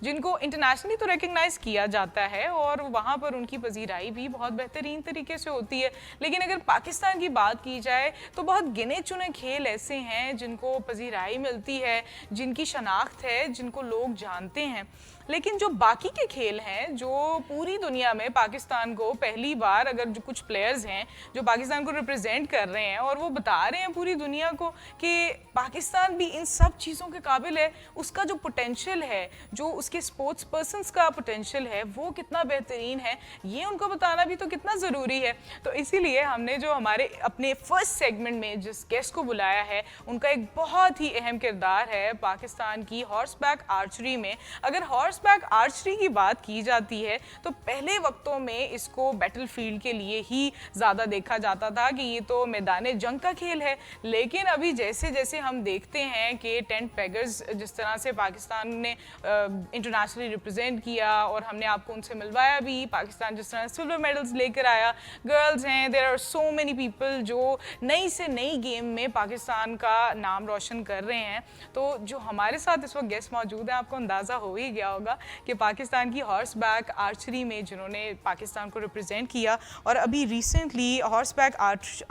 जिनको इंटरनेशनली तो रिकग्नाइज किया जाता है और वहाँ पर उनकी पजीराई भी बहुत बेहतरीन तरीके से होती है। लेकिन अगर पाकिस्तान की बात की जाए तो बहुत गिने चुने खेल ऐसे हैं जिनको पजीराई मिलती है, जिनकी शनाख्त है, जिनको लोग जानते हैं। लेकिन जो बाकी के खेल हैं जो पूरी दुनिया में पाकिस्तान को पहली बार, अगर जो कुछ प्लेयर्स हैं जो पाकिस्तान को रिप्रेजेंट कर रहे हैं और वो बता रहे हैं पूरी दुनिया को कि पाकिस्तान भी इन सब चीज़ों के काबिल है, उसका जो पोटेंशियल है, जो उसके स्पोर्ट्स पर्सनस का पोटेंशियल है वो कितना बेहतरीन है, ये उनको बताना भी तो कितना ज़रूरी है। तो इसीलिए हमने जो हमारे अपने फर्स्ट सेगमेंट में जिस गेस्ट को बुलाया है उनका एक बहुत ही अहम किरदार है पाकिस्तान की हॉर्सबैक आर्चरी में। अगर हॉर्सबैक आर्चरी की बात की जाती है तो पहले वक्तों में इसको बैटलफील्ड के लिए ही ज़्यादा देखा जाता था कि ये तो मैदान जंग का खेल है। लेकिन अभी जैसे जैसे हम देखते हैं कि टेंट पेगर्स जिस तरह से पाकिस्तान ने इंटरनेशनली रिप्रेजेंट किया और हमने आपको उनसे मिलवाया भी, पाकिस्तान जिस तरह सिल्वर मेडल्स लेकर आया, गर्ल्स हैं, there are so many people जो नई से नई गेम में पाकिस्तान का नाम रोशन कर रहे हैं। तो जो हमारे साथ इस वक्त गेस्ट मौजूद हैं, आपको अंदाज़ा हो ही गया होगा कि पाकिस्तान की हॉर्स बैक आर्चरी में जिन्होंने पाकिस्तान को रिप्रेजेंट किया और अभी रिसेंटली हॉर्स बैक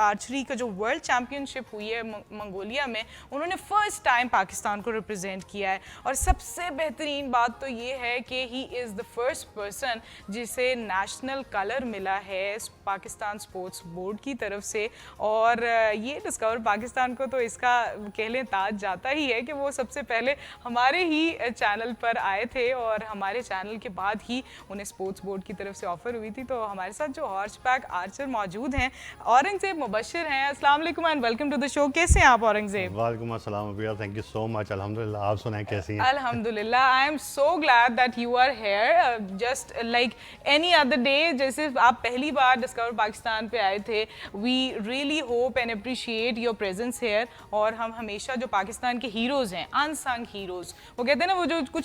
आर्चरी का जो वर्ल्ड चैम्पियनशिप हुई है मंगोलिया में, उन्होंने फर्स्ट टाइम पाकिस्तान को रिप्रेजेंट किया है। और सबसे बेहतरीन बात तो ये है कि he is the first person जिसे नेशनल कलर मिला है पाकिस्तान स्पोर्ट्स बोर्ड की तरफ से। और ये डिस्कवर पाकिस्तान को तो इसका कह लें ताज जाता ही है कि वो सबसे पहले हमारे ही चैनल पर आए थे और हमारे चैनल के बाद ही उन्हें स्पोर्ट्स बोर्ड की तरफ से ऑफर हुई थी। तो हमारे साथ जो हॉर्सबैक आर्चर मौजूद हैं, औरंगजेब मुबशिर हैं। अस्सलाम वालेकुम and welcome to the show. कैसे हैं आप औरंगजेब? वालेकुम अस्सलाम Abiya, thank you so much. अल्हम्दुलिल्लाह, आप सुनाएं कैसी हैं? अल्हम्दुलिल्लाह, I am so glad that you are here, just like any other day. जैसे आप पहली बार डिस्कवर पाकिस्तान पे आए थे, we really hope and appreciate your presence here. और हम हमेशा जो पाकिस्तान के हीरोज़ हैं, अनसंग हीरोज़, वो कहते हैं ना, वो जो कुछ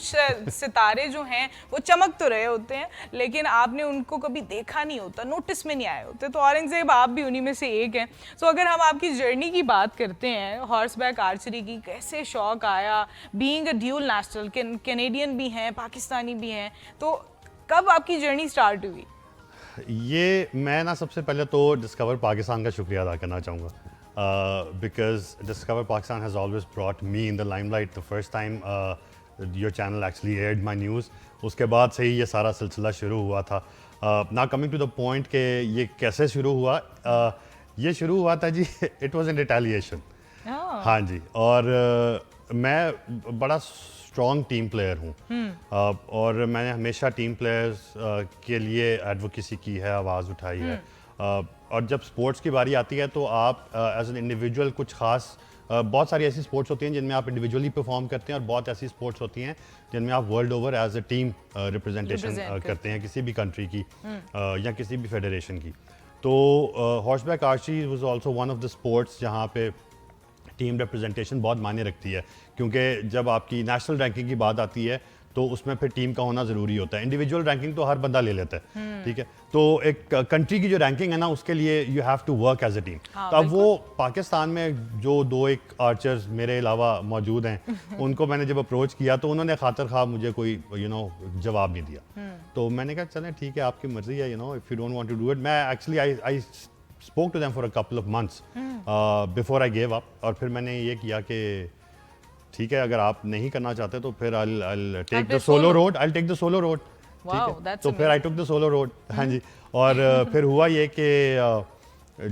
सितारे जो हैं वो चमक तो रहे होते हैं लेकिन आपने उनको कभी देखा नहीं होता, नोटिस में नहीं आए होते। तो औरंगजेब आप भी उन्हीं में से एक हैं। सो अगर हम आपकी जर्नी की बात करते हैं हॉर्सबैक आर्चरी की, कैसे शौक आया, being a dual national, Canadian भी हैं, पाकिस्तानी भी हैं, तो कब आपकी जर्नी स्टार्ट हुई? ये मैं ना सबसे पहले तो डिस्कवर पाकिस्तान का शुक्रिया अदा करना चाहूँगा because discover Pakistan has always brought me in the limelight. The first time your channel actually aired my news, उसके बाद से ही ये सारा सिलसिला शुरू हुआ था। ना कमिंग टू द पॉइंट कि ये कैसे शुरू हुआ, ये शुरू हुआ था जी इट वाज इन रिटेलिएशन। हाँ जी, और मैं बड़ा स्ट्रॉन्ग टीम प्लेयर हूँ और मैंने हमेशा टीम प्लेयर्स के लिए एडवोकेसी की है, आवाज़ उठाई है। और जब स्पोर्ट्स की बारी आती है तो आप एज एन इंडिविजुअल कुछ ख़ास बहुत सारी ऐसी स्पोर्ट्स होती हैं जिनमें आप इंडिविजुअली परफॉर्म करते हैं और बहुत ऐसी स्पोर्ट्स होती हैं जिनमें आप world over as a team representation करते हैं किसी भी कंट्री की या किसी भी फेडरेशन की। तो horseback archery was also one of the sports जहाँ पे टीम रिप्रेजेंटेशन बहुत मायने रखती है, क्योंकि जब आपकी नेशनल रैंकिंग की बात आती है तो उसमें फिर टीम का होना ज़रूरी होता है। इंडिविजुअल रैंकिंग तो हर बंदा ले लेता है, ठीक है, तो एक कंट्री की जो रैंकिंग है ना उसके लिए you have to work as a team. तो अब वो पाकिस्तान में जो दो एक आर्चर्स मेरे अलावा मौजूद हैं उनको मैंने जब अप्रोच किया तो उन्होंने खातिर खा मुझे कोई जवाब नहीं दिया। तो मैंने कहा चलें ठीक है, आपकी मर्जी है, if you don't want to do it. मैं actually I spoke to them for a couple of months before I gave up। और फिर मैंने ये किया कि ठीक है, अगर आप नहीं करना चाहते तो फिर I'll take the solo road, I'll take the solo road। Wow, that's तो फिर I took the solo road। हाँ जी, और फिर हुआ ये कि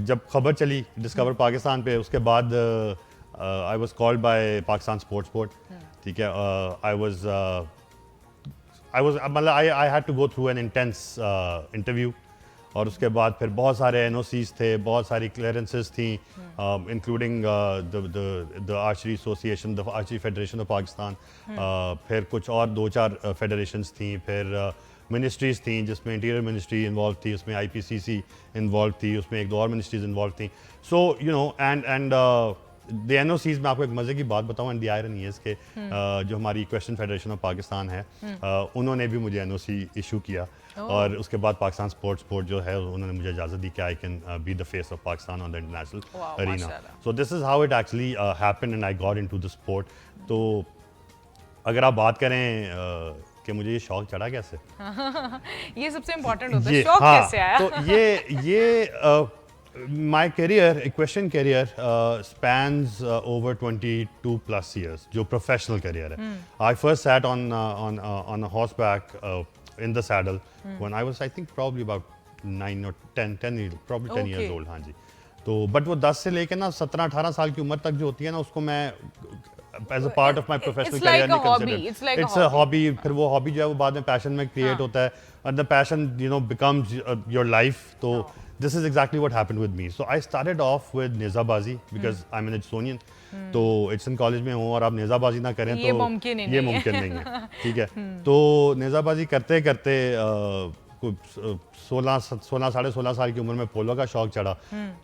जब खबर चली डिस्कवर पाकिस्तान पे, उसके बाद I was called by Pakistan Sports Board, ठीक है। मतलब I had to go through an intense interview। और उसके बाद फिर बहुत सारे एनओसीज थे, बहुत सारी क्लियरेंसेस थी, including the archery association, the archery federation of Pakistan, फिर कुछ और दो चार फेडरेशंस थी, फिर मिनिस्ट्रीज़ थी जिसमें इंटीरियर मिनिस्ट्री इन्वॉल्व थी, उसमें आईपीसीसी इन्वॉल्व थी, उसमें एक दो और मिनिस्ट्रीज़ इन्वॉल्व थी। सो एंड द एनओसीज में आपको एक मज़े की बात बताऊँ, एंड द आयरनी इज़ के जो हमारी इक्वेस्ट्रियन फेडरेशन ऑफ पाकिस्तान है उन्होंने भी मुझे एनओसी इशू किया। और उसके बाद पाकिस्तान स्पोर्ट्स बोर्ड जो है उन्होंने मुझे इजाज़त दी कि I can be the face of Pakistan on the international arena. So this is how it actually happened and I got into the sport. तो अगर आप बात करें कि मुझे ये शौक चढ़ा कैसे। ये सबसे इम्पोर्टेंट होता है, ये शौक हाँ, कैसे आया? तो ये my career, equestrian career, spans over 22 plus years, जो professional career है. I first sat on a horseback in the saddle when I was, I think, probably about 9 or 10 years, probably 10 years Okay. old. हाँ जी. तो but वो 10 से लेके ना 17-18 साल की उम्र तक जो होती है ना, उसको मैं as a part of my professional It's like career a नहीं hobby. consider. It's like a It's a hobby. फिर वो hobby जो है वो बाद में passion में create होता है, and the passion, you know, becomes your life. तो this is exactly what happened with me. So I started off with नेज़ाबाजी because I'm an Edisonian. तो एडिसन कॉलेज में हूँ और आप नेज़ाबाजी ना करें ये तो मुमकिन ही ये नहीं है। मुमकिन नहीं है, ठीक है। तो नेज़ाबाजी करते करते कुछ 16 साढ़े 16 साल की उम्र में पोलो का शौक चढ़ा।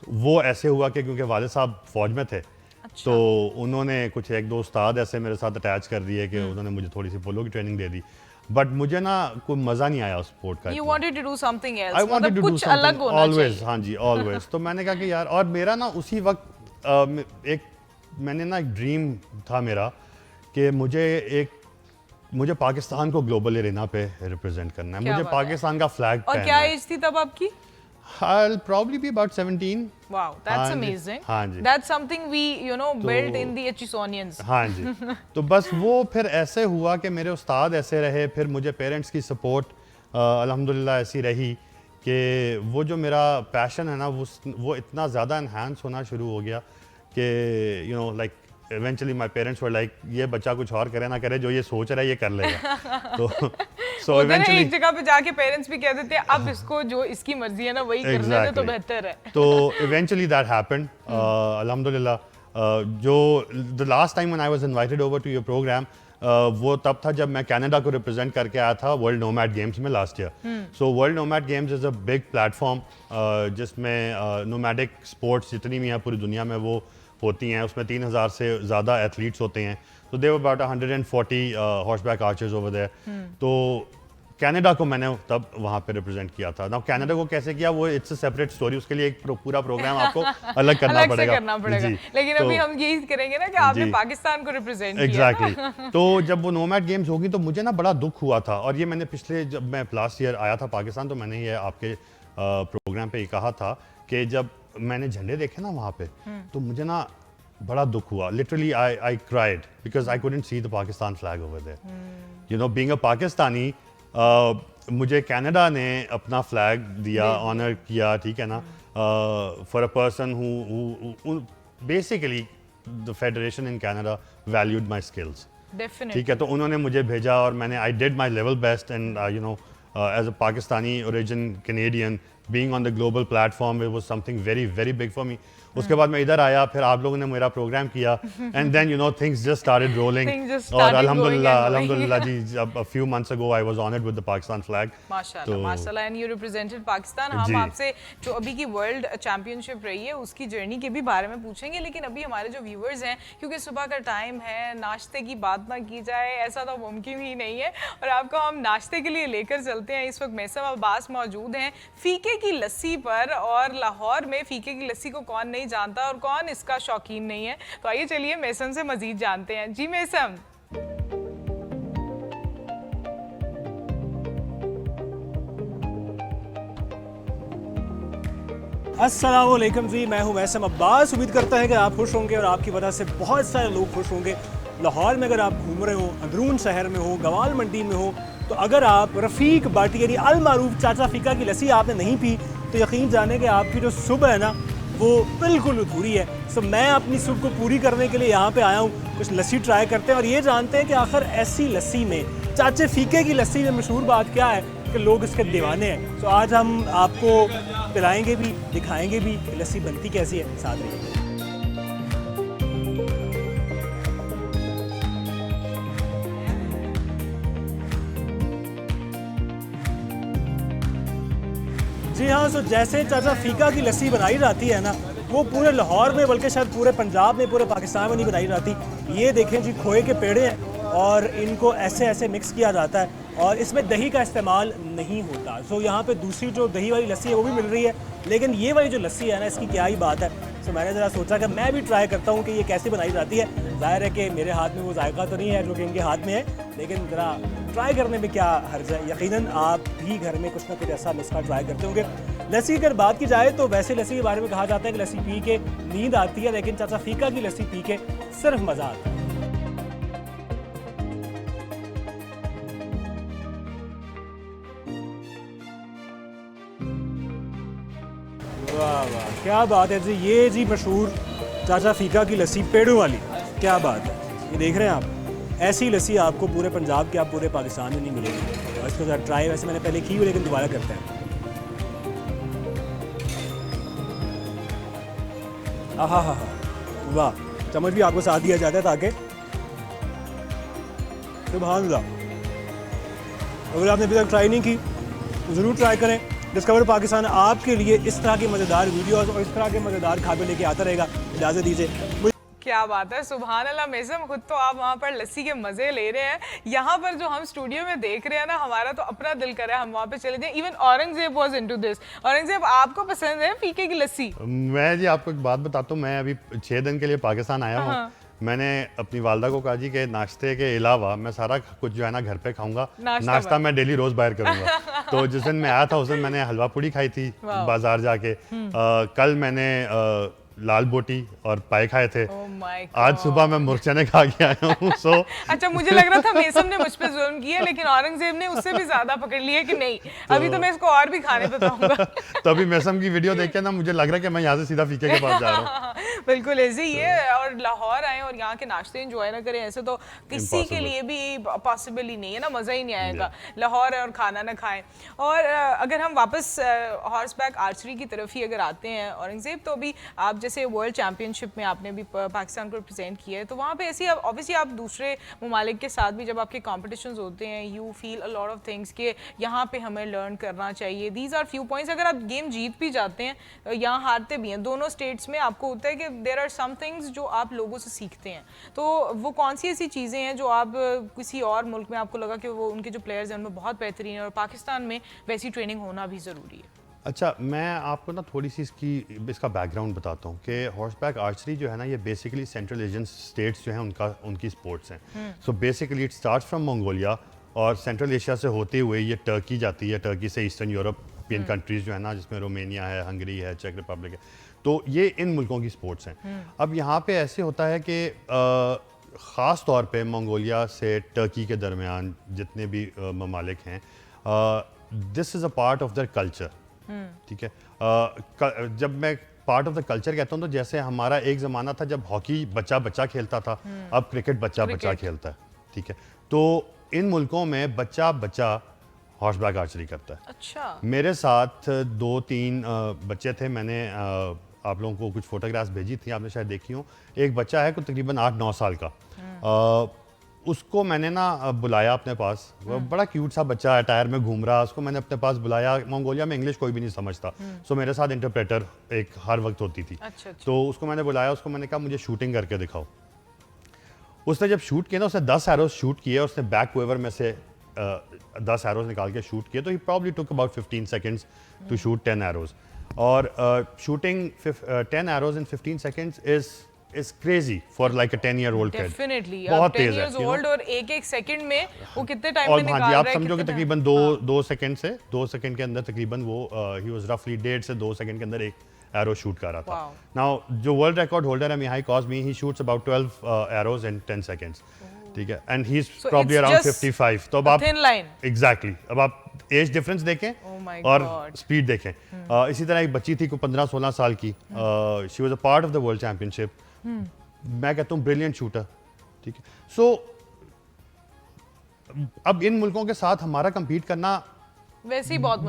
वो ऐसे हुआ कि क्योंकि वालिद साहब फौज में थे, तो उन्होंने कुछ एक दो उस्ताद ऐसे मेरे साथ अटैच कर दिए कि उन्होंने मुझे थोड़ी सी पोलो की ट्रेनिंग दे दी। बट मुझे ना कोई मज़ा नहीं आया उस स्पोर्ट का। You wanted to do something else. I wanted to do कुछ अलग something होना always, चाहिए। हाँ जी, always। तो मैंने कहा कि यार, और मेरा ना उसी वक्त मैंने ना एक ड्रीम था मेरा कि मुझे पाकिस्तान को ग्लोबल एरिना पे रिप्रेजेंट करना है, क्या मुझे बात है। पाकिस्तान का फ्लैग और पहनना क्या है। एज थी तब आपकी? I'll probably be about 17। Wow, that's हाँ जी, amazing. हाँ जी। That's something we, you know, built in the Echisonians. हाँ जी। तो बस वो फिर ऐसे हुआ कि मेरे उस्ताद ऐसे रहे, फिर मुझे पेरेंट्स की सपोर्ट अल्हम्दुलिल्लाह ऐसी रही कि वो जो मेरा पैशन है ना वो इतना ज़्यादा इन्हांस होना शुरू हो गया कि you know like eventually my parents were like, ये बच्चा कुछ और करे ना करे, जो ये सोच रहा है ये कर लेगा। तो सो होता है ना, इवेंचुअली एक जगह पे जाके पेरेंट्स भी कह देते हैं अब इसको जो इसकी मर्जी है ना वही करने दे तो Exactly. बेहतर है। तो eventually that happened. Alhamdulillah. जो the last time when I was invited over to your program, वो तब था जब मैं कनाडा को रिप्रेजेंट करके आया था वर्ल्ड नोमैड गेम्स में last year. So world nomad games is a big platform जिसमें नोमैडिक स्पोर्ट्स जितनी भी हैं पूरी दुनिया में वो होती हैं, उसमें 3000 से ज़्यादा एथलीट्स होते हैं। तो they were about 140 horseback archers over there. तो कनाडा को मैंने तब वहाँ पे रिप्रेजेंट किया था। नाउ कनाडा को कैसे किया वो इट्स अ सेपरेट स्टोरी, उसके लिए एक पूरा प्रोग्राम आपको अलग करना अलग से पड़ेगा। करना पड़ेगा। जी, लेकिन तो- अभी हम यही करेंगे ना कि आपने जी। पाकिस्तान को रिप्रेजेंट किया। एग्जैक्टली तो जब वो नोमैड गेम्स होगी तो मुझे ना बड़ा दुख हुआ था, और ये मैंने पिछले जब मैं लास्ट ईयर आया था पाकिस्तान तो मैंने ये आपके प्रोग्राम पे ये कहा था कि जब मैंने झंडे देखे ना वहाँ पे तो मुझे ना बड़ा दुख हुआ। Literally I cried because I couldn't see the Pakistan flag over there. You know being a Pakistani, मुझे कनाडा ने अपना फ्लैग दिया, ऑनर किया, ठीक है ना, for a person who basically the federation in Canada valued my skills. Definitely. ठीक है, तो उन्होंने मुझे भेजा और मैंने I did my level best and you know as a Pakistani origin Canadian being on the global platform it was something very very big for me. उसके बाद मैं इधर आया, फिर आप लोगों ने मेरा प्रोग्राम किया and then you know things just started rolling. Things just और started अल्हम्दुलिल्लाह going and अल्हम्दुलिल्लाह जी, अब a few months ago I was honored with the Pakistan flag। माशाल्लाह माशाल्लाह, एंड यू रिप्रेजेंटेड पाकिस्तान। हम जी। आपसे जो अभी की वर्ल्ड चैंपियनशिप रही है उसकी जर्नी के भी बारे में पूछेंगे, लेकिन अभी हमारे जो व्यूअर्स हैं, क्योंकि सुबह का टाइम है, नाश्ते की बात ना की जाए ऐसा तो मुमकिन ही नहीं है, और आपको हम नाश्ते के लिए लेकर चलते हैं। इस वक्त मैसम अब्बास मौजूद हैं फीके की लस्सी पर, और लाहौर में फीके की लस्सी को कौन नहीं जानता और कौन इसका शौकीन नहीं है। तो आइए चलिए मैसम से मजीद जानते हैं। जी मैसम। अस्सलामुअलैकुम जी, मैं हूं मैसम अब्बास। उम्मीद करता है कि आप खुश होंगे और आपकी वजह से बहुत सारे लोग खुश होंगे। लाहौर में अगर आप घूम रहे हो, अंदरून शहर में हो, गवाल मंडी में हो, तो अगर आप रफ़ीक बाटी यानी अल मारूफ चाचा फ़ीका की लस्सी आपने नहीं पी तो यकीन जाने कि आपकी जो सुबह है ना वो बिल्कुल अधूरी है। सो मैं अपनी सुबह को पूरी करने के लिए यहाँ पे आया हूँ। कुछ लस्सी ट्राई करते हैं और ये जानते हैं कि आखिर ऐसी लस्सी में, चाचे फ़ीके की लस्सी में मशहूर बात क्या है कि लोग इसके दीवाने हैं। सो आज हम आपको पिलाएंगे भी, दिखाएंगे भी कि लस्सी बनती कैसी है। साथ रहिए। जी हाँ, सो जैसे चाचा फ़ीका की लस्सी बनाई जाती है ना, वो पूरे लाहौर में बल्कि शायद पूरे पंजाब में, पूरे पाकिस्तान में नहीं बनाई जाती। ये देखें जी, खोए के पेड़े हैं और इनको ऐसे ऐसे मिक्स किया जाता है और इसमें दही का इस्तेमाल नहीं होता। सो यहाँ पे दूसरी जो दही वाली लस्सी है वो भी मिल रही है, लेकिन ये वाली जो लस्सी है ना, इसकी क्या ही बात है। सो मैंने ज़रा सोचा कि मैं भी ट्राई करता हूँ कि ये कैसे बनाई जाती है। ज़ाहिर है कि मेरे हाथ में वो जायका तो नहीं है जो कि इनके हाथ में है, लेकिन ज़रा ट्राई करने में क्या हर्ज है। यकीनन आप भी घर में कुछ ना कुछ ऐसा नुस्खा ट्राई करते होंगे। लस्सी की अगर बात की जाए तो वैसे लस्सी के बारे में कहा जाता है कि लस्सी पी के नींद आती है, लेकिन चाचा फीका की लस्सी पी के सिर्फ मज़ा आता है। वाह वाह, क्या बात है जी। ये जी मशहूर चाचा फीका की लस्सी पेड़ों वाली, क्या बात है। ये देख रहे हैं आप, ऐसी लस्सी आपको पूरे पंजाब के, आप पूरे पाकिस्तान में नहीं मिलेगी। और इसको ज़रा ट्राई वैसे मैंने पहले की हुई, लेकिन दोबारा करते हैं। हाँ, वाह, चम्मच भी आपको साथ दिया जाता है ताकि सुभान अल्लाह। अगर आपने अभी तक ट्राई नहीं की तो ज़रूर ट्राई करें। डिस्कवर पाकिस्तान आपके लिए इस तरह के मज़ेदार वीडियोस और इस तरह के मज़ेदार खाबे लेके आता रहेगा। इजाज़त दीजिए। क्या बात है, सुभान अल्लाह। मेज़म, खुद तो आप वहाँ पर लस्सी के मज़े ले रहे हैं, यहाँ पर जो हम स्टूडियो में देख रहे हैं ना, हमारा तो अपना दिल कर रहा है हम वहाँ पे चले जाएं। Even Aurangzeb was into this. Aurangzeb, आपको पसंद है फीके की लस्सी? मैं जी आपको एक बात बताता हूँ, मैं अभी 6 दिन के लिए पाकिस्तान आया हूँ। मैंने अपनी वालदा को कहा जी कि नाश्ते के अलावा मैं सारा कुछ जो है ना घर पे खाऊंगा। नाश्ता मैं डेली रोज बाहर करूंगा। तो जिस दिन मैं आया था उस दिन मैंने हलवा पूड़ी खाई थी बाजार जाके। कल मैंने लाल बोटी और पाए खाए थे। आज सुबह मैं मुरचने खा के आया हूँ। सो अच्छा, मुझे लग रहा था मेसम ने मुझ पे जुल्म किया, लेकिन औरंगजेब ने उससे भी ज्यादा पकड़ लिया कि नहीं, अभी तो मैं इसको और भी खाने बताऊंगा। तो अभी मेसम की वीडियो देख के ना मुझे लग रहा है कि मैं यहाँ से सीधा फीके के पास जा रहा हूँ। बिल्कुल ऐसे ही है। और लाहौर आए और यहाँ के नाश्ते एंजॉय ना करें, ऐसे तो किसी के लिए भी पॉसिबल ही नहीं है ना, मज़ा ही नहीं आएगा। लाहौर है और खाना ना खाएं। और अगर हम वापस हॉर्स बैक आर्चरी की तरफ ही अगर आते हैं औरंगजेब, तो अभी आप जैसे वर्ल्ड चैम्पियनशिप में आपने भी पाकिस्तान को रिप्रेजेंट किया है, तो वहाँ पे ऐसी ऑब्वियसली आप दूसरे ममालिक के साथ भी जब आपके कॉम्पिटिशन्स होते हैं, you feel a lot of things कि यहाँ पे हमें लर्न करना चाहिए। These are few points. अगर आप गेम जीत भी जाते हैं, यहाँ हारते भी हैं, दोनों स्टेट्स में आपको होता है कि देयर आर सम थिंग्स जो आप लोगों से सीखते हैं। तो वो कौन सी ऐसी चीज़ें हैं जो आप किसी और मुल्क में आपको लगा कि वो उनके जो प्लेयर्स हैं उनमें बहुत बेहतरीन है और पाकिस्तान में वैसी ट्रेनिंग होना भी ज़रूरी है? अच्छा, मैं आपको ना थोड़ी सी इसका बैकग्राउंड बताता हूँ कि हॉर्स बैक आर्चरी जो है ना, ये बेसिकली सेंट्रल एशियन स्टेट्स जो हैं उनकी स्पोर्ट्स हैं। So basically it starts from Mongolia और सेंट्रल एशिया से होते हुए ये टर्की जाती है। टर्की से ईस्टर्न यूरोपियन कंट्रीज़ जो है ना, जिसमें रोमेनिया है, हंगरी है, चेक रिपब्लिक है, तो ये इन मुल्कों की स्पोर्ट्स हैं। अब यहाँ पे ऐसे होता है कि ख़ास तौर पे मंगोलिया से टर्की के दरमियान जितने भी ममालिक हैं, this is a part of their culture. ठीक है। जब मैं पार्ट ऑफ द कल्चर कहता हूँ, तो जैसे हमारा एक ज़माना था जब हॉकी बच्चा बच्चा खेलता था, अब क्रिकेट बच्चा बच्चा खेलता है। ठीक है। तो इन मुल्कों में बच्चा बच्चा हॉर्स बैक आर्चरी करता है। अच्छा। मेरे साथ 2-3 बच्चे थे। मैंने आप लोगों को कुछ फोटोग्राफ्स भेजी थी, आपने शायद देखी हो। एक बच्चा है को तकरीबन 8-9 साल का, उसको मैंने ना बुलाया अपने पास। वो बड़ा क्यूट सा बच्चा है, टायर में घूम रहा। उसको मैंने अपने पास बुलाया। मंगोलिया में इंग्लिश कोई भी नहीं समझता, सो मेरे साथ इंटरप्रेटर एक हर वक्त होती थी। अच्छा। तो उसको मैंने बुलाया, उसको मैंने कहा मुझे शूटिंग करके दिखाओ। उसने जब शूट किया ना, उसने 10 एरोज शूट किए। उसने बैक वेवर में से 10 एरोज निकाल के शूट किए। तो he probably took about 15 seconds to shoot 10 arrows. और shooting 10 arrows in 15 seconds is crazy for like a 10-year-old kid. Definitely. बहुत 10 तेज है, years you know? old और एक सेकंड में वो कितने टाइम और में निकाल हाँ जी, रहा आप है, समझो कि कितने तकरीबन 2 सेकंड से 2 सेकंड के अंदर तकरीबन वो ही वाज रफली 1.5 से 2 सेकंड के अंदर एक एरो शूट कर रहा था। नाउ जो वर्ल्ड रिकॉर्ड होल्डर है Mihai Cosmi, he shoots about 12 arrows in 10 seconds. ठीक है। And he is probably around 55। तो अब आप थिन लाइन। एग्जैक्टली, अब आप एज डिफरेंस देखें और स्पीड देखें। इसी तरह एक बच्ची थी को 15-16 साल की, she was a part of the world championship. मैं कहता हूँ ब्रिलियंट शूटर। ठीक है। सो अब इन मुल्कों के साथ हमारा compete करना वैसे ही बहुत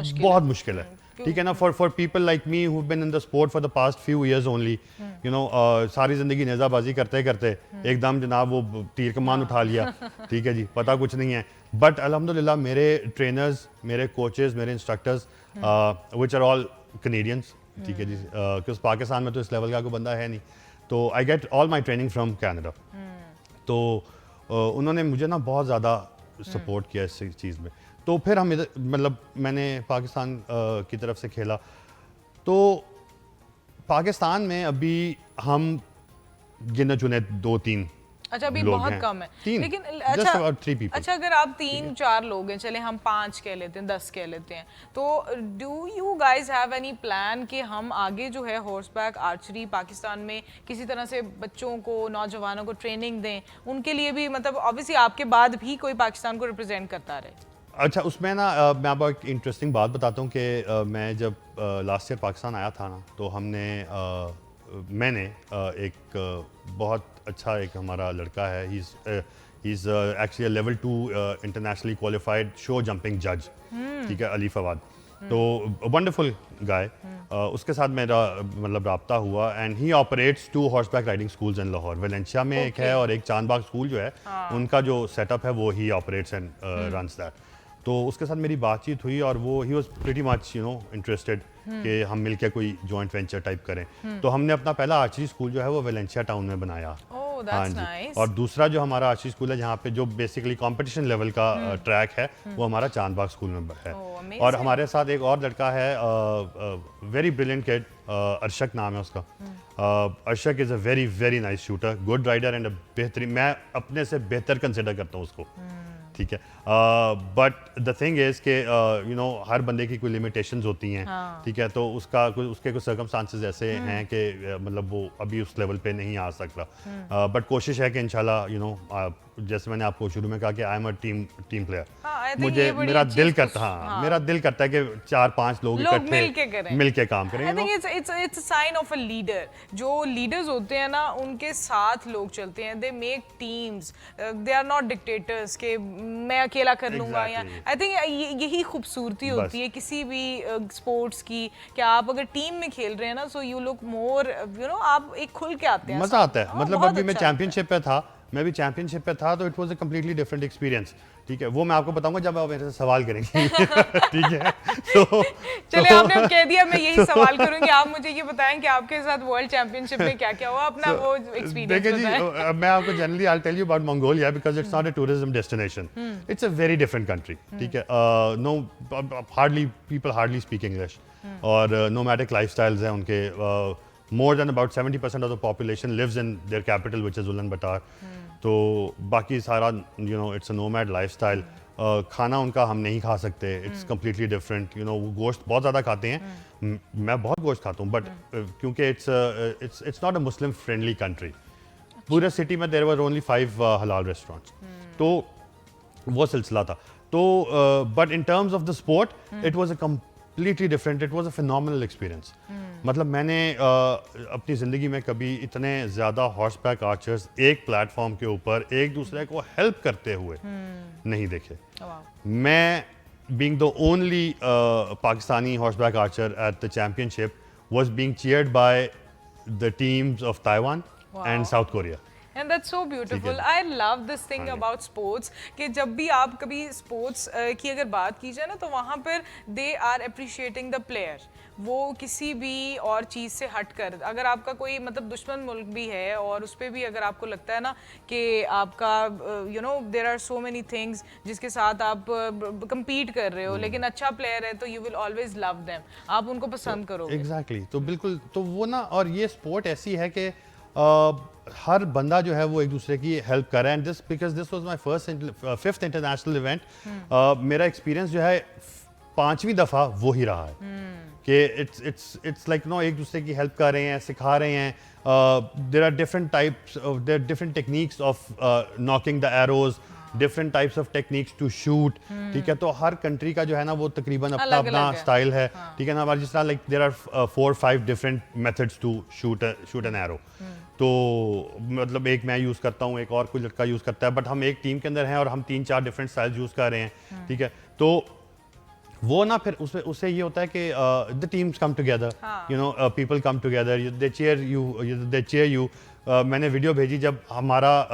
मुश्किल है। ठीक है ना। For people like me who been in the sport for the past few years only, you know, सारी जिंदगी नेजाबाजी करते करते एकदम जनाब वो तीर कमान उठा लिया। ठीक है जी, पता कुछ नहीं है। बट अल्हम्दुलिल्लाह मेरे ट्रेनर्स, मेरे कोचेस, मेरे instructors which are all Canadians. ठीक है जी, क्योंकि पाकिस्तान में तो इस लेवल का कोई बंदा है नहीं। तो I get all my training from Canada. तो उन्होंने मुझे ना बहुत ज़्यादा सपोर्ट किया इस चीज़ में। तो फिर हम मतलब मैंने पाकिस्तान की तरफ से खेला। तो पाकिस्तान में अभी हम गिने चुने 2-3 अच्छा अभी लोग बहुत हैं। कम है, तीन, लेकिन just अच्छा about 3 people. अच्छा अगर आप 3-4 लोग हैं, चले हम 5 कह लेते हैं, 10 कह लेते हैं, तो do you guys have any plan कि हम आगे जो है हॉर्स बैक आर्चरी पाकिस्तान में किसी तरह से बच्चों को, नौजवानों को ट्रेनिंग दें, उनके लिए भी, मतलब ऑब्वियसली आपके बाद भी कोई पाकिस्तान को रिप्रेजेंट करता रहे? अच्छा, उसमें ना मैं आपको एक इंटरेस्टिंग बात बताता हूँ कि मैं जब लास्ट ईयर पाकिस्तान आया था ना, तो मैंने एक बहुत अच्छा एक हमारा लड़का है, he is actually level 2 internationally qualified show jumping जज, ठीक है, अली फवाद। तो वंडरफुल गाय, उसके साथ मेरा मतलब रब्ता हुआ, and he operates 2 horseback riding schools in Lahore, Valencia में एक है और एक चांदबाग स्कूल जो है, उनका जो सेटअप है वो ही ऑपरेट्स एंड रन्स दैट। तो उसके साथ मेरी बातचीत हुई और वो he was pretty much interested कि हम मिलके कोई जॉइंट वेंचर टाइप करें। तो हमने अपना पहला आर्चरी स्कूल जो है वो वेलेंशिया टाउन में बनाया। Oh, that's nice. और दूसरा जो हमारा आर्चरी स्कूल है जहाँ पे जो बेसिकली कंपटीशन लेवल का ट्रैक है, वो हमारा चांदबाग स्कूल में है। amazing. और हमारे साथ एक और लड़का है, वेरी ब्रिलियंट किड, अर्शक नाम है उसका। Arshak is a very very nice shooter, good rider and बेहतरीन, मैं अपने से बेहतर कंसिडर करता हूँ उसको, ठीक है। बट द थिंग इज़ के हर बंदे की कोई लिमिटेशंस होती हैं, ठीक है, तो उसके कुछ सर्कमस्टांसेस ऐसे हैं कि मतलब वो अभी उस लेवल पे नहीं आ सकता। बट कोशिश है कि इंशाल्लाह जैसे मैंने आपको शुरू में कहा कि I am a team player, मुझे मेरा दिल करता है कि 4-5 लोग इकट्ठे मिलके काम करें। I think it's a sign of a leader. जो लीडर्स होते हैं ना, उनके साथ लोग चलते हैं, they make teams, they are not dictators के मैं अकेला कर लूंगा। या आई थिंक यही खूबसूरती होती है किसी भी स्पोर्ट्स की, कि आप अगर टीम में खेल रहे हैं ना, सो यू लुक मोर आप एक खुल के आते हैं, मजा आता है। मतलब अभी मैं चैंपियनशिप पे था, तो it was a completely different experience, ठीक है, वो मैं आपको बताऊंगा जब आप मेरे से सवाल करेंगे। ठीक है, तो चलिए आपने अब कह दिया, मैं यही सवाल करूंगी, आप मुझे ये बताएं कि आपके साथ वर्ल्ड चैंपियनशिप में क्या क्या हुआ, अपना वो एक्सपीरियंस बताएं। मैं आपको generally I tell you about Mongolia because it's not a tourism destination, it's a very different country, ठीक है। No people hardly speak English, और नोमैडिक लाइफस्टाइल्स हैं उनके। more than about 70% of the population lives in their capital, which is Ulaanbaatar. तो बाकी सारा it's a nomad lifestyle. खाना उनका हम नहीं खा सकते, it's completely different. वो गोश्त बहुत ज़्यादा खाते हैं, मैं बहुत गोश्त खाता हूँ, बट क्योंकि it's not a Muslim friendly country. पूरे सिटी में there were only 5 halal restaurants. तो वो सिलसिला था। तो but in terms of the sport, it was a completely different. It was a phenomenal experience. मतलब मैंने अपनी ज़िंदगी में कभी इतने ज़्यादा हॉर्स बैक आर्चर्स एक प्लेटफॉर्म के ऊपर एक दूसरे को हेल्प करते हुए नहीं देखे। मैं being the only Pakistani horseback archer at the championship was being cheered by the teams of Taiwan and South Korea. And that's so beautiful. I love this thing about sports कि जब भी आप कभी स्पोर्ट्स की अगर बात की जाए ना, तो वहाँ पर they are appreciating the player. वो किसी भी और चीज़ से हट कर, अगर आपका कोई मतलब दुश्मन मुल्क भी है और उस पर भी अगर आपको लगता है ना कि आपका there are so many things जिसके साथ आप compete कर रहे हो, लेकिन अच्छा प्लेयर है तो you will always love them, आप उनको पसंद करोगे। Exactly. तो बिल्कुल, तो वो ना, और ये स्पोर्ट ऐसी है कि हर बंदा जो है वो एक दूसरे की हेल्प कर रहा है। And this because this was my fifth international event, मेरा एक्सपीरियंस जो है 5वीं दफ़ा वो ही रहा है कि इट्स लाइक एक दूसरे की हेल्प कर रहे हैं, सिखा रहे हैं। There are different types, there are different techniques of knocking the arrows, different types of techniques to shoot, ठीक है। तो हर कंट्री का जो है ना वो तकरीबन अपना स्टाइल है, ठीक है ना। हमारे जिस तरह like there are 4-5 different methods to shoot an arrow. तो मतलब एक मैं यूज़ करता हूँ, एक और कोई लड़का यूज़ करता है, बट हम एक टीम के अंदर हैं और हम 3-4 डिफरेंट स्टाइल्स यूज़ कर रहे हैं, ठीक है। तो वो ना फिर उससे ये होता है कि the teams come together, people come together, they cheer you. मैंने वीडियो भेजी जब हमारा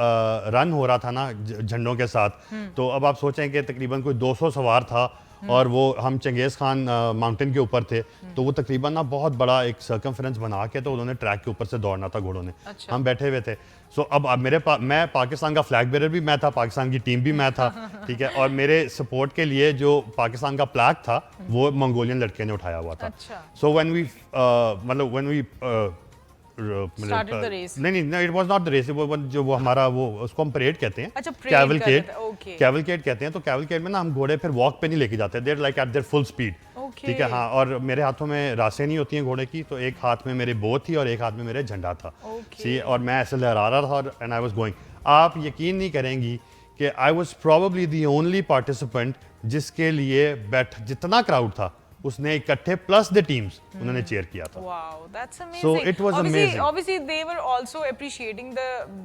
रन हो रहा था ना झंडों के साथ, तो अब आप सोचें कि तकरीबन कोई 200 सवार था और वो हम चंगेज़ खान माउंटेन के ऊपर थे, तो वो तकरीबन ना बहुत बड़ा एक सर्कमफ्रेंस बना के तो उन्होंने ट्रैक के ऊपर से दौड़ना था घोड़ों ने। अच्छा। हम बैठे हुए थे। सो अब मैं पाकिस्तान का फ्लैग बेरर भी मैं था, पाकिस्तान की टीम भी मैं था, ठीक है। और मेरे सपोर्ट के लिए जो पाकिस्तान का फ्लैग था वो मंगोलियन लड़के ने उठाया हुआ था। So when we Started the race. नहीं, it was not the race, वो जो वो हमारा वो उसको हम परेड कहते हैं, अच्छा, parade कर रहे थे, okay. कैवलकेड कहते हैं। तो कैवलकेड में ना हम घोड़े फिर वॉक पे नहीं लेके जाते, there like at their full speed, Okay. ठीक है। हाँ, और मेरे हाथों में रासें नहीं होती हैं घोड़े की, तो एक हाथ में मेरे बो थी और एक हाथ में मेरे झंडा था, Okay. सी, और मैं ऐसे लहरा रहा था और एंड आई वाज गोइंग। आप यकीन नहीं करेंगी कि I was probably the only participant जिसके लिए जितना क्राउड था उसने इकट्ठे प्लस द टीम्स उन्होंने चेयर किया था। Wow, that's amazing. So it was amazing. Obviously, they were also appreciating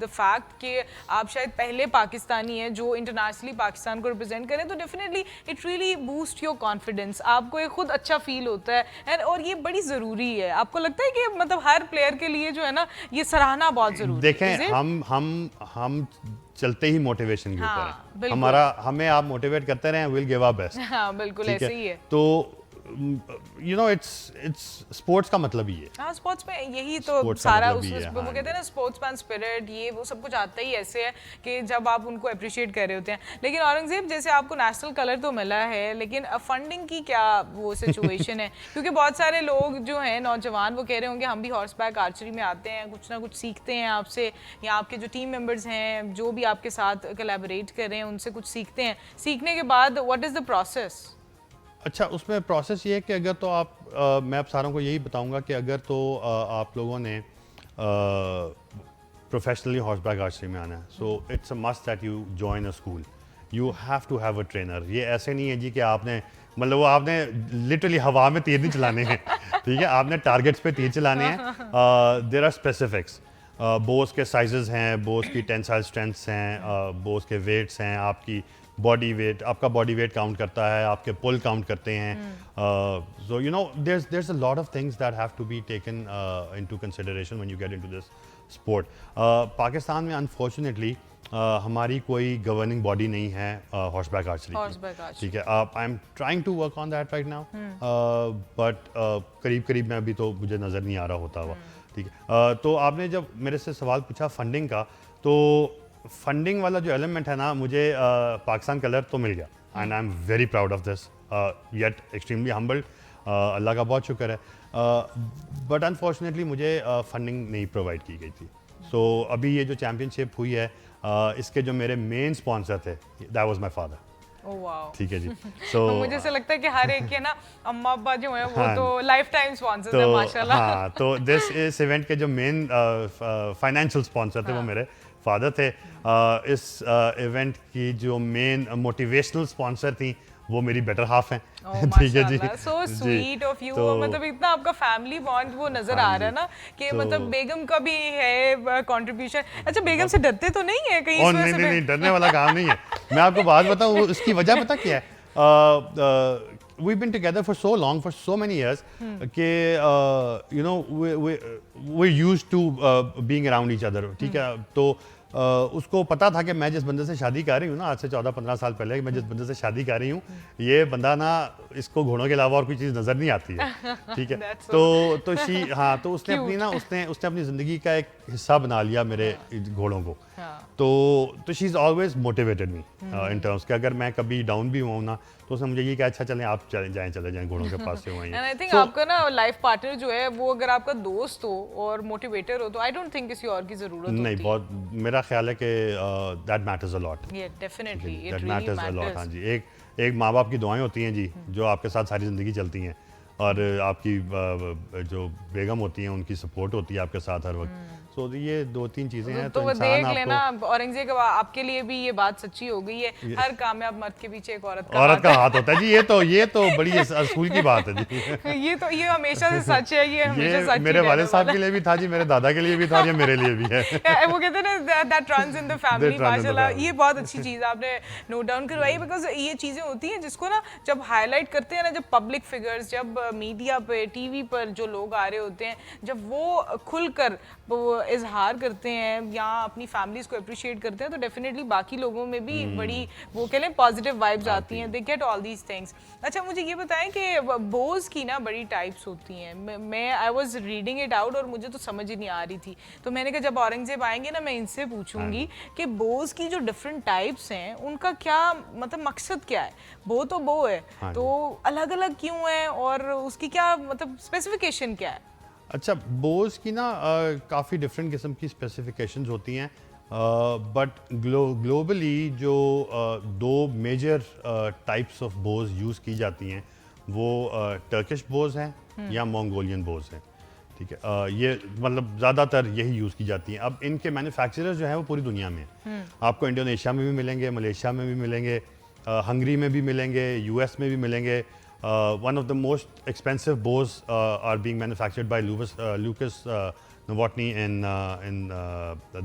the fact कि आप शायद पहले पाकिस्तानी हैं जो इंटरनेशनली पाकिस्तान को रिप्रेजेंट करें, तो definitely it really boost your confidence, आपको एक खुद अच्छा फील होता है एंड और ये बड़ी ज़रूरी है। आपको लगता है कि मतलब हर प्लेयर के लिए जो है ना ये सराहना बहुत ज़रूरी है? देखें, हम चलते ही मोटिवेशन के ऊपर हाँ, हैं। बिल्कुल। हमें आप मोटिवेट करते रहें, विल गिव आवर बेस्ट। हाँ, बिल्कुल ऐसे ही है। तो यू नो इट्स स्पोर्ट्स का मतलब ही है। हाँ, स्पोर्ट्स में यही तो स्पोर्ट्स का सारा मतलब ही है, वो हाँ। कहते हैं ना स्पोर्ट्समैन स्पिरिट, ये वो सब कुछ आता ही ऐसे है कि जब आप उनको अप्रिशिएट कर रहे होते हैं। लेकिन औरंगजेब, जैसे आपको नेशनल कलर तो मिला है, लेकिन फंडिंग की क्या वो सिचुएशन है? क्योंकि बहुत सारे लोग जो हैं नौजवान, वो कह रहे होंगे हम भी हॉर्स बैक आर्चरी में आते हैं, कुछ ना कुछ सीखते हैं आपसे, या आपके जो टीम मेंबर्स हैं जो भी आपके साथ कोलैबोरेट कर रहे हैं उनसे कुछ सीखते हैं। सीखने के बाद व्हाट इज़ द प्रोसेस? अच्छा, उसमें प्रोसेस ये है कि अगर तो आप मैं आप सारों को यही बताऊंगा कि अगर तो आप लोगों ने प्रोफेशनली हॉर्सबैक आर्चरी में आना है, so it's a must that you join a school, you have to have a trainer. ये ऐसे नहीं है जी कि आपने मतलब वो आपने लिटरली हवा में तीर नहीं चलाने हैं, ठीक है, आपने टारगेट्स पे तीर चलाने हैं। देयर आर स्पेसिफिक्स, बोस के साइजेस हैं, बोस की टेंसाइल स्ट्रेंथ्स हैं, बोस के वेट्स हैं, आपकी बॉडी वेट, आपका बॉडी वेट काउंट करता है, आपके पुल काउंट करते हैं। So you know there's a lot of things that have to be taken into consideration when you get into this sport. Pakistan में अनफॉर्चुनेटली हमारी कोई गवर्निंग बॉडी नहीं है हॉर्सबैक आर्चरी की, ठीक है। I am trying to work on that right now, but करीब में अभी तो मुझे नज़र नहीं आ रहा होता हुआ, ठीक है। तो आपने जब मेरे से सवाल पूछा फंडिंग का, तो फंडिंग वाला जो एलिमेंट है ना, मुझे पाकिस्तान कलर तो मिल गया and I am very proud of this, yet extremely humbled, अल्लाह का बहुत शुक्र है। बट अनफॉर्चुनेटली मुझे फंडिंग नहीं प्रोवाइड की गई थी। सो अभी ये जो चैम्पियनशिप हुई है, इसके जो मेरे मेन स्पॉन्सर थे, that was my father. Oh wow, ठीक है जी। सो मुझे ऐसा लगता है कि हर एक के ना अम्मा अब्बा जो हैं वो हाँ, तो लाइफ टाइम स्पॉन्सर्स हैं माशाल्लाह। हाँ, तो इस इवेंट के जो मेन फाइनेंशियल स्पॉन्सर थे वो मेरे फादर थे। इस इवेंट की जो मेन मोटिवेशनल स्पॉन्सर थी वो मेरी बेटर हाफ हैं। ठीक है जी, सो स्वीट ऑफ यू। तो मतलब इतना आपका फैमिली बॉन्ड वो नजर आ रहा है ना कि तो मतलब बेगम का भी है कंट्रीब्यूशन। अच्छा, बेगम से डरते तो नहीं है कहीं? और नहीं, डरने वाला काम नहीं है। मैं आपको बात बताऊं, इसकी वजह पता क्या है? We've been together for so long, for so many years, कि you know we're used to being around each other, ठीक है। तो उसको पता था कि मैं जिस बंदे से शादी कर रही हूँ ना, आज से 14-15 साल पहले, मैं जिस बंदे से शादी कर रही हूँ, ये बंदा ना, इसको घोड़ों के अलावा और कोई चीज़ नज़र नहीं आती है, ठीक है। तो उसने अपनी ना उसने अपनी ज़िंदगी का एक हिस्सा बना लिया मेरे घोड़ों को। तो she is always motivated me in terms कि अगर मैं कभी डाउन भी हुआ ना, तो उसने मुझे ये कहा, अच्छा चलें आप चले जाएं घोड़ों के पास से वहीं। एंड आई थिंक आपका ना लाइफ पार्टनर जो है वो अगर आपका दोस्त हो और मोटिवेटर हो, तो आई डोंट थिंक किसी और की जरूरत होती है। नहीं, बहुत मेरा ख्याल है कि दैट मैटर्स अ लॉट। या definitely it that really matters a lot. Matters. हाँ जी, एक माँ बाप की दुआएं होती हैं जी, जो आपके साथ सारी ज़िंदगी चलती हैं, और आपकी जो बेगम होती हैं उनकी सपोर्ट होती है आपके साथ हर वक्त। सो ये 2-3 चीज़ें हैं। तो वो इंसान देख आपको लेना औरंगजेब, आपके लिए भी ये बात सच्ची हो गई है, हर कामयाब मर्द के पीछे एक औरत का हाथ होता है जी। ये तो बड़ी असूल की बात है जी। ये हमेशा से सच है, ये हमेशा सच मेरे वालिद साहब के लिए भी था जी, मेरे दादा के लिए भी था, ये मेरे लिए भी है। वो कहते हैं ना that runs in the family. माशाल्लाह, ये बहुत अच्छी चीज़ आपने नोट डाउन करवाई, बिकॉज ये चीज़ें होती हैं जिसको ना जब हाईलाइट करते हैं ना, जब पब्लिक फिगर्स, जब मीडिया पे, टीवी पर जो लोग आ रहे होते हैं, जब वो खुलकर इजहार करते हैं या अपनी फैमिलीज को अप्रिशिएट करते हैं, तो डेफिनेटली बाकी लोगों में भी बड़ी वो कह लें पॉजिटिव वाइब्स आती हैं। They get all these things. अच्छा, मुझे ये बताएं कि बोज की ना बड़ी टाइप्स होती हैं। मैं I was reading it out और मुझे तो समझ ही नहीं आ रही थी, तो मैंने कहा जब औरंगजेब आएंगे ना, मैं इनसे पूछूंगी कि बोज की जो डिफरेंट टाइप्स हैं उनका क्या मतलब मकसद क्या है। बो तो है, तो अलग अलग क्यों है और उसकी क्या मतलब स्पेसिफिकेशन क्या है? अच्छा, बोज की ना काफ़ी डिफरेंट किस्म की स्पेसिफिकेशंस होती हैं, बट ग्लोबली जो दो major types of bows use की जाती हैं वो टर्किश बोज हैं या मंगोलियन बोज हैं। ठीक है, ये मतलब ज़्यादातर यही यूज़ की जाती हैं। अब इनके मैन्युफैक्चरर्स जो हैं वो पूरी दुनिया में हैं। आपको इंडोनेशिया में भी मिलेंगे, मलेशिया में भी मिलेंगे, हंगरी में भी मिलेंगे, यूएस में भी मिलेंगे। One of the most expensive bows are being manufactured by Lucas Novotny in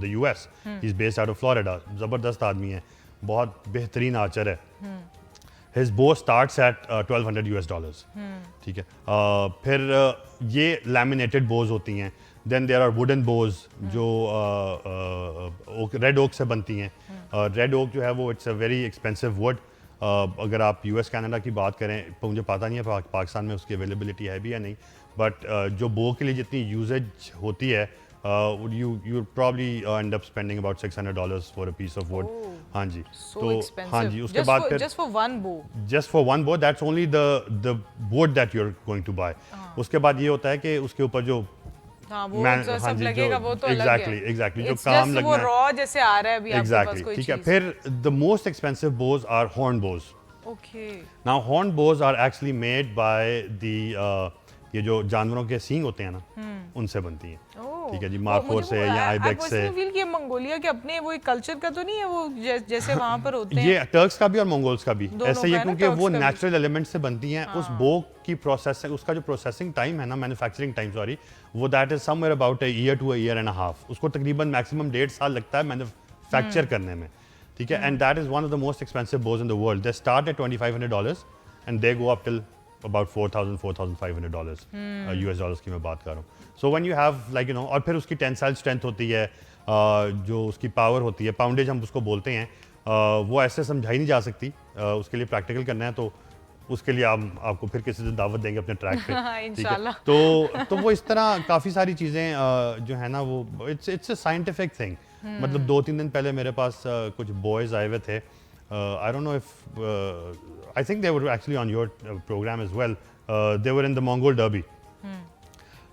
the US. He's based out of Florida. ज़बरदस्त आदमी है, बहुत बेहतरीन आर्चर है। His bow starts at $1,200 US। ठीक है, फिर ये laminated bows होती हैं। Then there are wooden bows जो रेड ओक से बनती हैं। रेड ओक जो है वो it's a very expensive would. अगर आप यूएस कनाडा की बात करें तो मुझे पता नहीं है पाकिस्तान में उसकी अवेलेबिलिटी है भी या नहीं, बट जो बो के लिए जितनी यूजेज होती है you probably end up spending about $600 for a piece of wood। हाँ जी, So expensive. हाँ जी, उसके बाद फिर just for one bow। just for one bow, that's only the wood that you're going to buy। उसके बाद ये होता है कि उसके ऊपर जो हाँ, वो जो हाँ सब जी, लगेगा वो तो अलग है। एग्जैक्टली जो It's काम just लगना वो है, रॉ जैसे आ रहा है अभी आपके पास एग्जैक्टली कोई ठीक है। चीज़। फिर the most expensive bows are horn bows. Okay। Now horn bows are actually made by the ये जो जानवरों के सींग होते हैं ना, उनसे बनती हैं। ओह, ठीक है जी, वो मार्कोर मुझे से वो- या I आइबेक्स से। personally feel कि ये मंगोलिया के अपने वो एक कल्चर का तो नहीं है वो जैसे वहाँ पर होते हैं। ये टर्क्स का भी और मंगोल्स का भी दोनों ऐसे ही का है, है ना, क्योंकि वो टर्क्स का भी। नेचुरल एलिमेंट से बनती हैं। उस बो की प्रोसेसिंग, उसका जो प्रोसेसिंग टाइम है ना, मैन्युफैक्चरिंग टाइम सॉरी, वो that is somewhere about a year to a year and a half. उसको तकरीबन मैक्सिमम 1.5 साल लगता है मैन्युफैक्चर करने में। ठीक है, and that is one of the most expensive Bhoj in the world. They start at $2,500 and they go up till about $4,500 US dollars की मैं बात कर रहा हूँ। सो when you have like you know, और फिर उसकी टेंसाइल स्ट्रेंथ होती है, जो उसकी पावर होती है, पाउंडेज हम उसको बोलते हैं, वो ऐसे समझाई नहीं जा सकती। उसके लिए प्रैक्टिकल करना है तो उसके लिए आपको फिर किसी दिन दावत देंगे अपने ट्रैक पे। हाँ, ठीक है, इंशाल्लाह। तो वो इस तरह काफ़ी सारी चीज़ें जो है ना, वो इट्स अ साइंटिफिक थिंग। मतलब 2-3 दिन पहले मेरे पास कुछ बॉयज़ आए हुए थे। I don't know if I think they were actually on your program as well। They were in the Mongol Derby।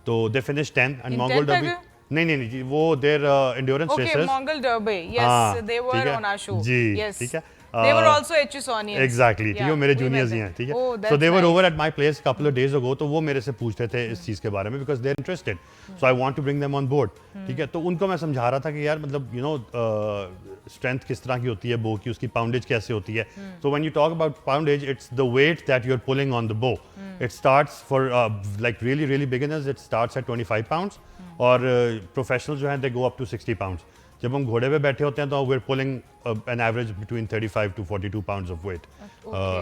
तो they finished 10 and In Mongol 10th Derby। अगर? नहीं जी, वो their endurance Okay, races। Mongol Derby। हाँ, Yes, they were ठीक है, on our show। Ji, Yes। ठीक है। They were also Echusonians। Exactly, ठीक है, वो मेरे we met juniors he them। हैं। ठीक है, Oh, so that's they were nice। Over at my place couple of days ago. तो वो मेरे से पूछ रहे थे इस चीज़ के बारे में, because they are interested, so I want to bring them on board. ठीक है, तो उनको मैं समझा रहा था कि यार मतलब यू नो स्ट्रेंथ किस तरह की होती है बो की, उसकी पाउंडेज कैसे होती है। So when you talk about poundage, it's the weight that you are pulling on the bow. It starts for like really beginners, it starts at 25 pounds, और प्रोफेशनल जो हैं they go up to 60 pounds. जब हम घोड़े पे बैठे होते हैं तो we are pulling an average between 35 to 42 pounds of weight.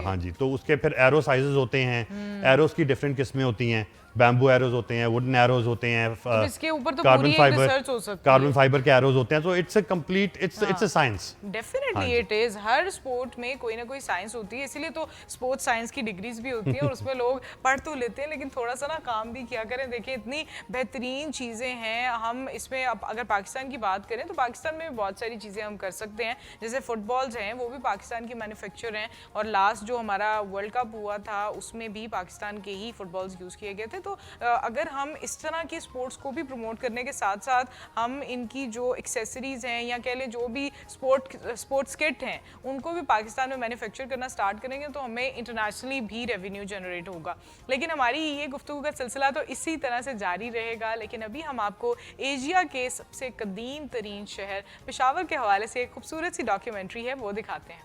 हाँ जी, तो उसके फिर एरो साइजेस होते हैं। एरोज की डिफरेंट किस्में होती हैं, बैम्बू एरोज होते हैं, वुडन एरोज होते हैं, तो इसके ऊपर तो पूरी एक रिसर्च हो सकती है। कार्बन फाइबर के एरोज होते हैं। तो it's a complete, it's a science. Definitely it is. Her sport में कोई ना कोई साइंस होती है, इसीलिए तो स्पोर्ट्स साइंस की डिग्रीज भी होती हैं और उसमें लोग पढ़ तो लेते हैं लेकिन थोड़ा सा ना काम भी किया करें। देखिए इतनी बेहतरीन चीज़ें हैं। हम इसमें अब अगर पाकिस्तान की बात करें तो पाकिस्तान में भी बहुत सारी चीज़ें हम कर सकते हैं। जैसे फुटबॉल्स हैं, वो भी पाकिस्तान की मैन्युफैक्चर हैं, और लास्ट जो हमारा वर्ल्ड कप हुआ था उसमें भी पाकिस्तान के ही फुटबॉल्स यूज़ किए गए थे। तो अगर हम इस तरह के स्पोर्ट्स को भी प्रमोट करने के साथ साथ हम इनकी जो एक्सेसरीज हैं या कह लें जो भी स्पोर्ट्स किट हैं उनको भी पाकिस्तान में मैन्युफैक्चर करना स्टार्ट करेंगे तो हमें इंटरनेशनली भी रेवेन्यू जनरेट होगा। लेकिन हमारी ये गुफ्तगू का सिलसिला तो इसी तरह से जारी रहेगा। लेकिन अभी हम आपको एशिया के सबसे कदीम तरीन शहर पेशावर के हवाले से एक खूबसूरत सी डॉक्यूमेंट्री है, वो दिखाते हैं।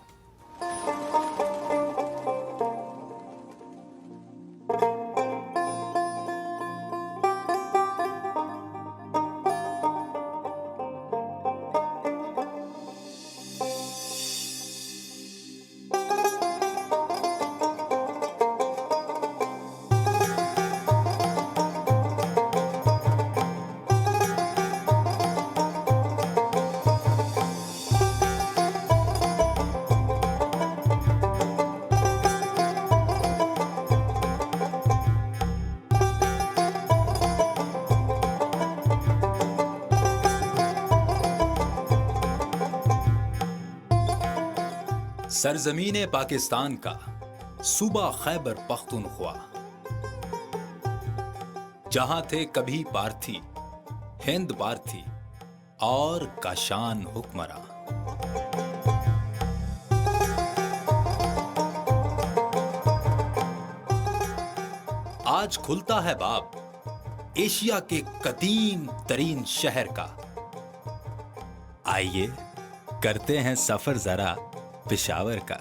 सरजमीन पाकिस्तान का सूबा खैबर पख्तूनख्वा जहां थे कभी पार्थी, हिंद पार्थी और काशान हुक्मरां। आज खुलता है बाब एशिया के कदीम तरीन शहर का। आइए करते हैं सफर जरा पेशावर का।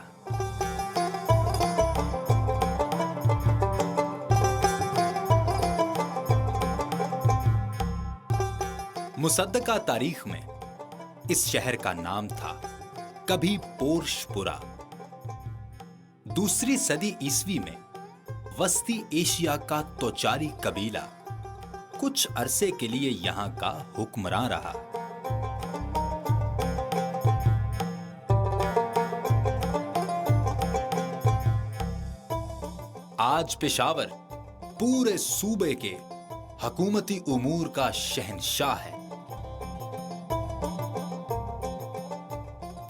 मुसद्दका तारीख में इस शहर का नाम था कभी पोर्शपुरा। दूसरी सदी ईसवी में वस्ती एशिया का तोचारी कबीला कुछ अरसे के लिए यहां का हुक्मरान रहा। आज पेशावर पूरे सूबे के हकूमती उमूर का शहंशाह है।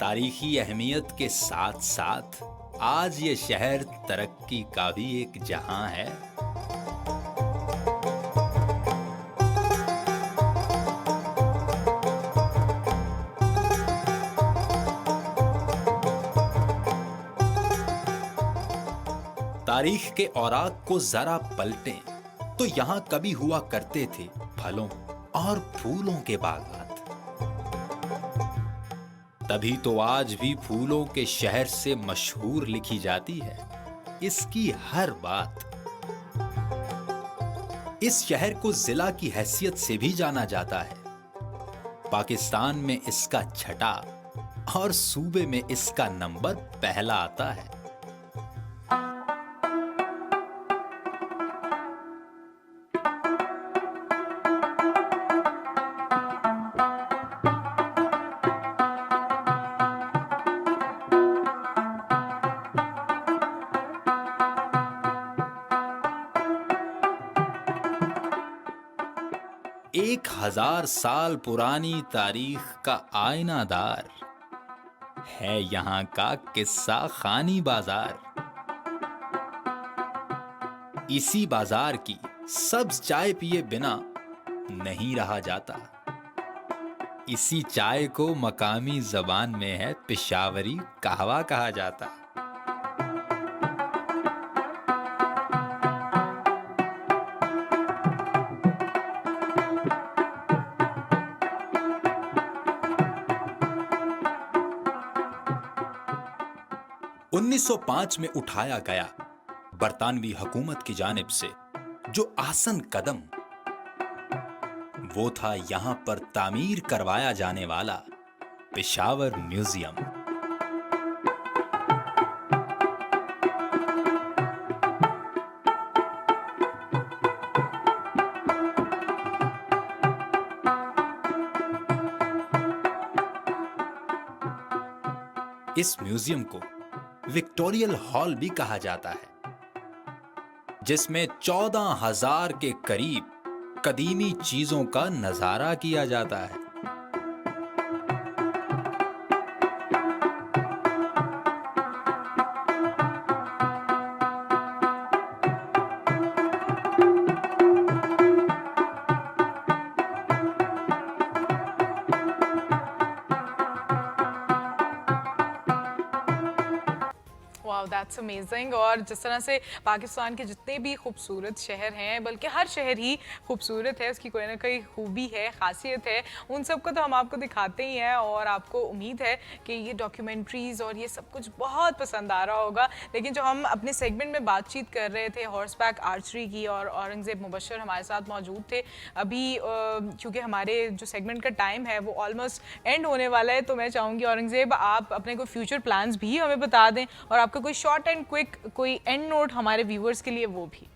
तारीखी अहमियत के साथ साथ आज ये शहर तरक्की का भी एक जहां है। तारीख के औराक को जरा पलटें तो यहां कभी हुआ करते थे फलों और फूलों के बागात। तभी तो आज भी फूलों के शहर से मशहूर लिखी जाती है इसकी हर बात। इस शहर को जिला की हैसियत से भी जाना जाता है। पाकिस्तान में इसका छठा और सूबे में इसका नंबर पहला आता है। एक 1000 साल पुरानी तारीख का आईनादार है यहां का किस्सा खानी बाजार। इसी बाजार की सब्ज चाय पिए बिना नहीं रहा जाता। इसी चाय को मकामी जबान में है पेशावरी कहवा कहा जाता। 1905 में उठाया गया बरतानवी हुकूमत की जानिब से जो आसन कदम, वो था यहां पर तामीर करवाया जाने वाला पेशावर म्यूजियम। इस म्यूजियम को विक्टोरियल हॉल भी कहा जाता है, जिसमें 14,000 के करीब कदीमी चीजों का नजारा किया जाता है। Wow, that's amazing. और जिस तरह से पाकिस्तान के जितने भी खूबसूरत शहर हैं, बल्कि हर शहर ही खूबसूरत है, उसकी कोई ना कोई खूबी है, खासियत है, उन सब को तो हम आपको दिखाते ही हैं। और आपको उम्मीद है कि ये डॉक्यूमेंट्रीज़ और ये सब कुछ बहुत पसंद आ रहा होगा। लेकिन जो हम अपने सेगमेंट में बातचीत कर रहे थे हॉर्स बैक आर्चरी की, और औरंगज़ेब मुबशर हमारे साथ मौजूद थे अभी, क्योंकि हमारे जो सेगमेंट का टाइम है वो ऑलमोस्ट एंड होने वाला है, तो मैं चाहूँगी औरंगज़ेब आप अपने कोई फ्यूचर प्लान्स भी हमें बता दें, और आपका कोई शॉर्ट एंड क्विक कोई एंड नोट हमारे व्यूअर्स के लिए वो भी।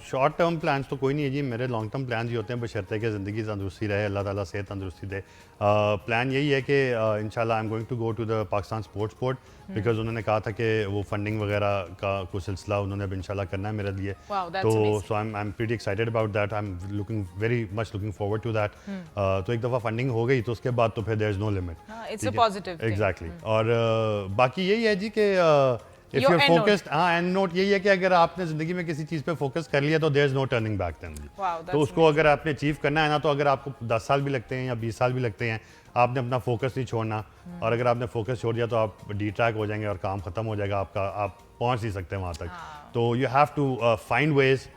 शॉर्ट टर्म प्लान्स तो कोई नहीं है जी, मेरे लॉन्ग टर्म प्लान्स ही होते हैं, बशर्ते कि ज़िंदगी तंदुरुस्ती रहे, अल्लाह ताला सेहत तंदुरुस्ती दे। प्लान यही है कि इंशाल्लाह I am going to go to the Pakistan sports board, because उन्होंने कहा था कि वो फंडिंग वगैरह का कोई सिलसिला उन्होंने अब इंशाल्लाह करना है मेरे लिए। तो so I am pretty excited about that, I am looking very much looking forward to that. तो एक दफ़ा फंडिंग हो गई तो उसके बाद तो फिर there is no limit. It's a positive exactly. और बाकी यही है जी कि if Your you end note. Focused, हाँ, एंड नोट यही है कि अगर आपने जिंदगी में किसी चीज पे फोकस कर लिया तो there is no turning back then. Wow, तो that's उसको अगर आपने अचीव करना है ना, तो अगर आपको 10 साल भी लगते हैं या 20 साल भी लगते हैं, आपने अपना फोकस नहीं छोड़ना। और अगर आपने फोकस छोड़ दिया तो आप डिट्रैक हो जाएंगे और काम खत्म हो जाएगा आपका, आप पहुंच नहीं सकते वहां तक। तो you have to find ways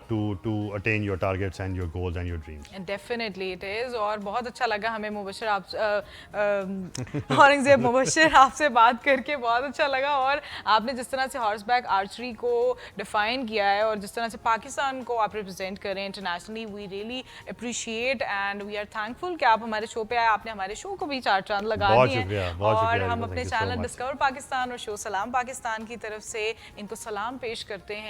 to attain your targets and your goals and your dreams. Definitely it is. और बहुत अच्छा लगा हमें मुबश्शिर आप औरंगज़ेब मुबश्शिर आपसे बात करके बहुत अच्छा लगा। और आपने जिस तरह से हॉर्स बैक आर्चरी को डिफ़ाइन किया है और जिस तरह से पाकिस्तान को आप रिप्रेजेंट करें internationally, we really appreciate and we are thankful कि आप हमारे शो पे आए। आपने हमारे शो को भी 4 चांद लगा बहुत दिए शुक्रिया, हैं। बहुत और शुक्रिया, हम thank अपने you so channel much. Discover Pakistan और शो सलाम पाकिस्तान की तरफ से इनको सलाम पेश करते हैं।